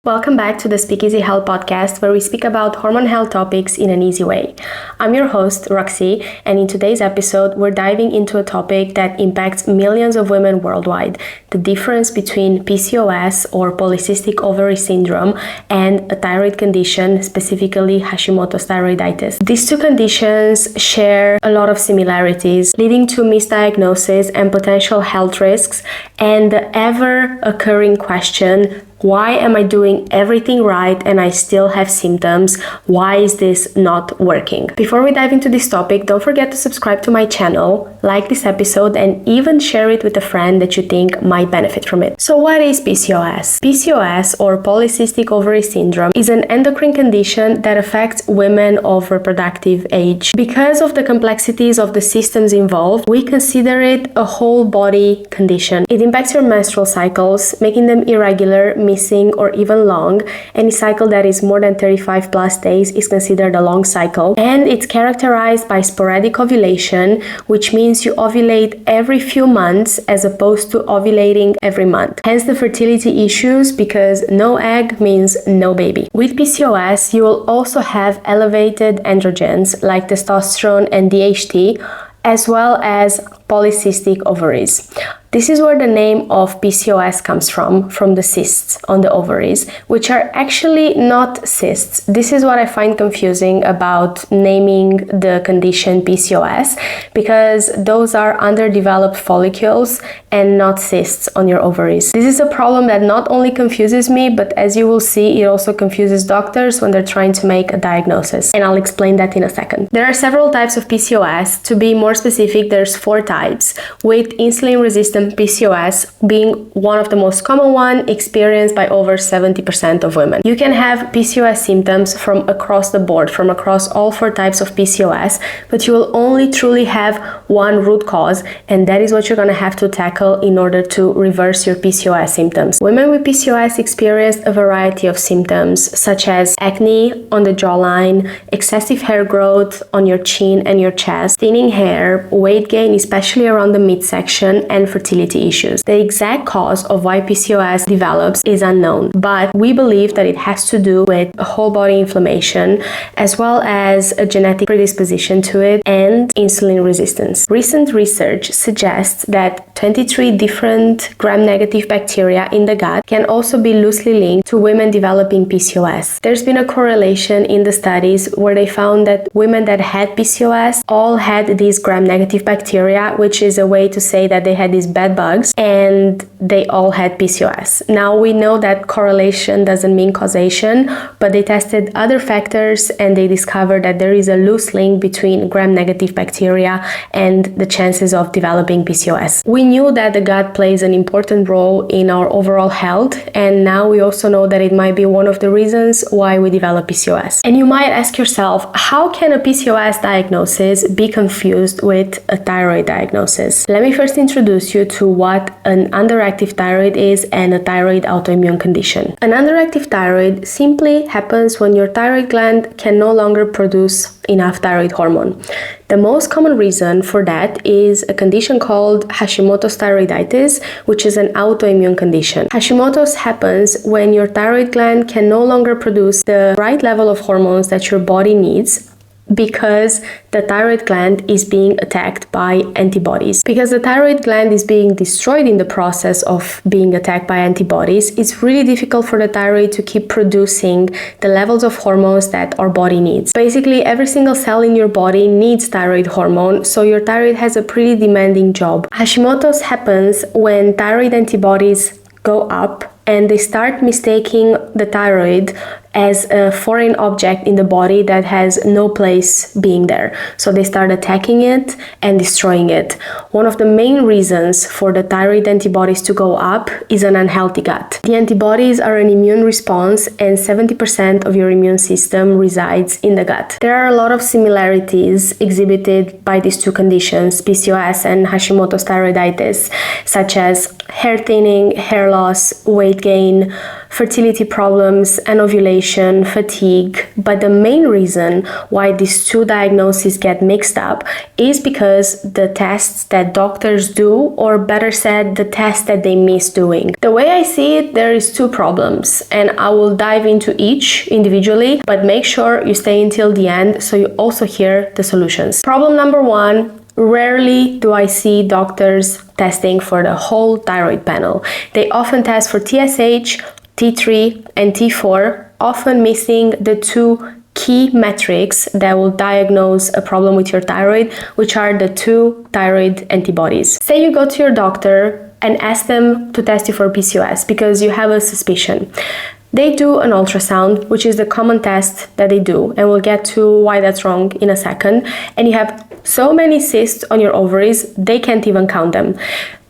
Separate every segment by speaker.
Speaker 1: Welcome back to the Speak Easy Health podcast, where we speak about hormone health topics in an easy way. I'm your host, Roxy, and in today's episode, we're diving into a topic that impacts millions of women worldwide: the difference between PCOS or polycystic ovary syndrome and a thyroid condition, specifically Hashimoto's thyroiditis. These two conditions share a lot of similarities, leading to misdiagnosis and potential health risks, and the ever-occurring question: why am I doing everything right and I still have symptoms? Why is this not working? Before we dive into this topic, don't forget to subscribe to my channel, like this episode, and even share it with a friend that you think might benefit from it. So what is PCOS? PCOS, or polycystic ovary syndrome, is an endocrine condition that affects women of reproductive age. Because of the complexities of the systems involved, we consider it a whole body condition. It impacts your menstrual cycles, making them irregular, missing, or even long. Any cycle that is more than 35 plus days is considered a long cycle, and it's characterized by sporadic ovulation, which means you ovulate every few months as opposed to ovulating every month. Hence the fertility issues, because no egg means no baby. With PCOS, you will also have elevated androgens like testosterone and DHT, as well as polycystic ovaries. This is where the name of PCOS comes from the cysts on the ovaries, which are actually not cysts. This is what I find confusing about naming the condition PCOS, because those are underdeveloped follicles and not cysts on your ovaries. This is a problem that not only confuses me, but as you will see, it also confuses doctors when they're trying to make a diagnosis. And I'll explain that in a second. There are several types of PCOS. To be more specific, there's 4 types, with insulin-resistant PCOS being one of the most common one, experienced by over 70% of women. You can have PCOS symptoms from across the board, from across all 4 types of PCOS, but you will only truly have one root cause, and that is what you're going to have to tackle in order to reverse your PCOS symptoms. Women with PCOS experience a variety of symptoms, such as acne on the jawline, excessive hair growth on your chin and your chest, thinning hair, weight gain, especially around the midsection, and fertility issues. The exact cause of why PCOS develops is unknown, but we believe that it has to do with a whole body inflammation, as well as a genetic predisposition to it and insulin resistance. Recent research suggests that 23 different gram-negative bacteria in the gut can also be loosely linked to women developing PCOS. There's been a correlation in the studies where they found that women that had PCOS all had these gram-negative bacteria, which is a way to say that they had these bed bugs and they all had PCOS. Now we know that correlation doesn't mean causation, but they tested other factors and they discovered that there is a loose link between gram-negative bacteria and the chances of developing PCOS. We knew that the gut plays an important role in our overall health, and now we also know that it might be one of the reasons why we develop PCOS. And you might ask yourself, how can a PCOS diagnosis be confused with a thyroid diagnosis? Let me first introduce you to what an underactive thyroid is and a thyroid autoimmune condition. An underactive thyroid simply happens when your thyroid gland can no longer produce enough thyroid hormone. The most common reason for that is a condition called Hashimoto's thyroiditis, which is an autoimmune condition. Hashimoto's happens when your thyroid gland can no longer produce the right level of hormones that your body needs, because the thyroid gland is being attacked by antibodies. Because the thyroid gland is being destroyed in the process of being attacked by antibodies, it's really difficult for the thyroid to keep producing the levels of hormones that our body needs. Basically, every single cell in your body needs thyroid hormone, so your thyroid has a pretty demanding job. Hashimoto's happens when thyroid antibodies go up and they start mistaking the thyroid as a foreign object in the body that has no place being there. So they start attacking it and destroying it. One of the main reasons for the thyroid antibodies to go up is an unhealthy gut. The antibodies are an immune response, and 70% of your immune system resides in the gut. There are a lot of similarities exhibited by these two conditions, PCOS and Hashimoto's thyroiditis, such as hair thinning, hair loss, weight gain, fertility problems, anovulation, fatigue. But the main reason why these two diagnoses get mixed up is because the tests that doctors do, or better said, the tests that they miss doing. The way I see it, there is two problems, and I will dive into each individually, but make sure you stay until the end so you also hear the solutions. Problem number one, rarely do I see doctors testing for the whole thyroid panel. They often test for TSH, T3, and T4, often missing the two key metrics that will diagnose a problem with your thyroid, which are the two thyroid antibodies. Say you go to your doctor and ask them to test you for PCOS because you have a suspicion. They do an ultrasound, which is the common test that they do, and we'll get to why that's wrong in a second. And you have so many cysts on your ovaries, they can't even count them.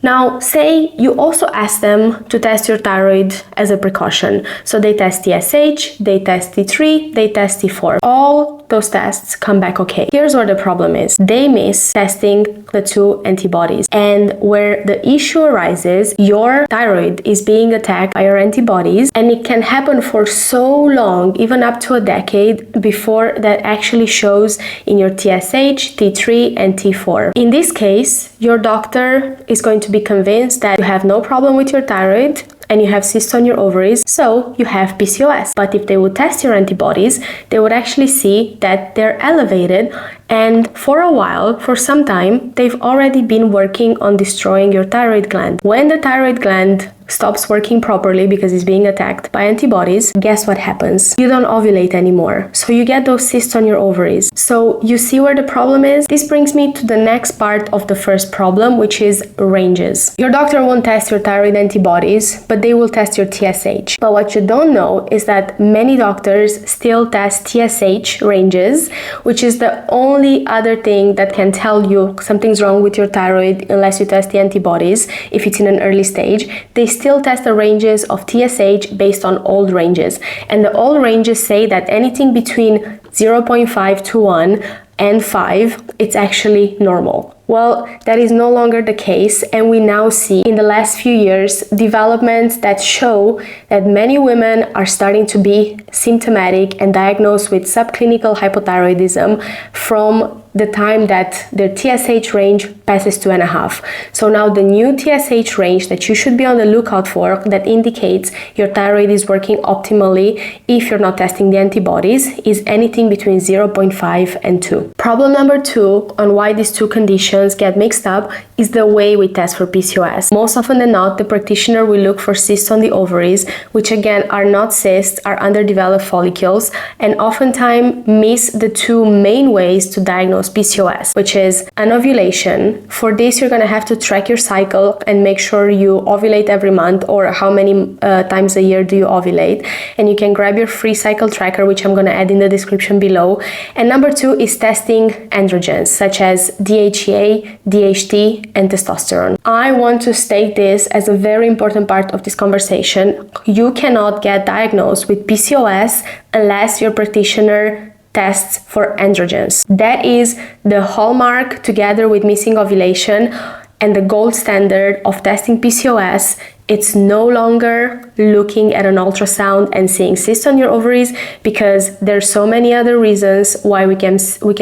Speaker 1: Now, say you also ask them to test your thyroid as a precaution. So they test TSH, they test T3, they test T4. All those tests come back okay. Here's where the problem is. They miss testing the two antibodies. And where the issue arises, your thyroid is being attacked by your antibodies, and it can happen for so long, even up to a decade, before that actually shows in your TSH, T3, and T4. In this case, your doctor is going to be convinced that you have no problem with your thyroid and you have cysts on your ovaries, so you have PCOS. But if they would test your antibodies, they would actually see that they're elevated, and for a while, for some time, they've already been working on destroying your thyroid gland. When the thyroid gland stops working properly because it's being attacked by antibodies, guess what happens? You don't ovulate anymore. So you get those cysts on your ovaries. So you see where the problem is? This brings me to the next part of the first problem, which is ranges. Your doctor won't test your thyroid antibodies, but they will test your TSH. But what you don't know is that many doctors still test TSH ranges, which is the only other thing that can tell you something's wrong with your thyroid unless you test the antibodies if it's in an early stage. They still test the ranges of TSH based on old ranges. And the old ranges say that anything between 0.5 to 1 and 5, it's actually normal. Well, that is no longer the case, and we now see in the last few years developments that show that many women are starting to be symptomatic and diagnosed with subclinical hypothyroidism from the time that their TSH range passes 2.5. So now the new TSH range that you should be on the lookout for, that indicates your thyroid is working optimally if you're not testing the antibodies, is anything between 0.5 and 2. Problem number two on why these two conditions get mixed up is the way we test for PCOS. Most often than not, the practitioner will look for cysts on the ovaries, which again are not cysts, are underdeveloped follicles, and oftentimes miss the two main ways to diagnose PCOS, which is an ovulation. For this, you're going to have to track your cycle and make sure you ovulate every month, or how many times a year do you ovulate. And you can grab your free cycle tracker, which I'm going to add in the description below. And number two is testing androgens, such as DHEA, DHT, and testosterone. I want to state this as a very important part of this conversation. You cannot get diagnosed with PCOS unless your practitioner tests for androgens. That is the hallmark, together with missing ovulation, and the gold standard of testing PCOS. It's no longer looking at an ultrasound and seeing cysts on your ovaries, because there's so many other reasons why we can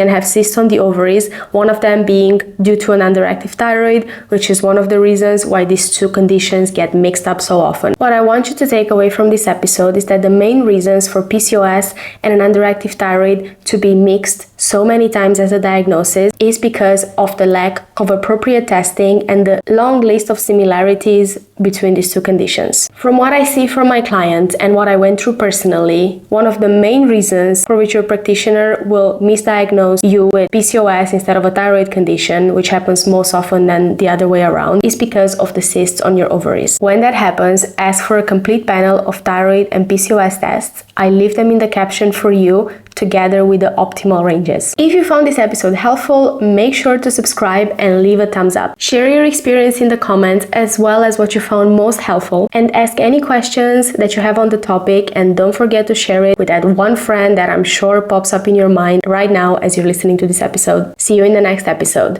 Speaker 1: have cysts on the ovaries. One of them being due to an underactive thyroid, which is one of the reasons why these two conditions get mixed up so often. What I want you to take away from this episode is that the main reasons for PCOS and an underactive thyroid to be mixed so many times as a diagnosis is because of the lack of appropriate testing and the long list of similarities between these two conditions. From what I see from my clients and what I went through personally, one of the main reasons for which your practitioner will misdiagnose you with PCOS instead of a thyroid condition, which happens most often than the other way around, is because of the cysts on your ovaries. When that happens, ask for a complete panel of thyroid and PCOS tests. I leave them in the caption for you, together with the optimal ranges. If you found this episode helpful, make sure to subscribe and leave a thumbs up. Share your experience in the comments, as well as what you found most helpful, and ask any questions that you have on the topic, and don't forget to share it with that one friend that I'm sure pops up in your mind right now as you're listening to this episode. See you in the next episode.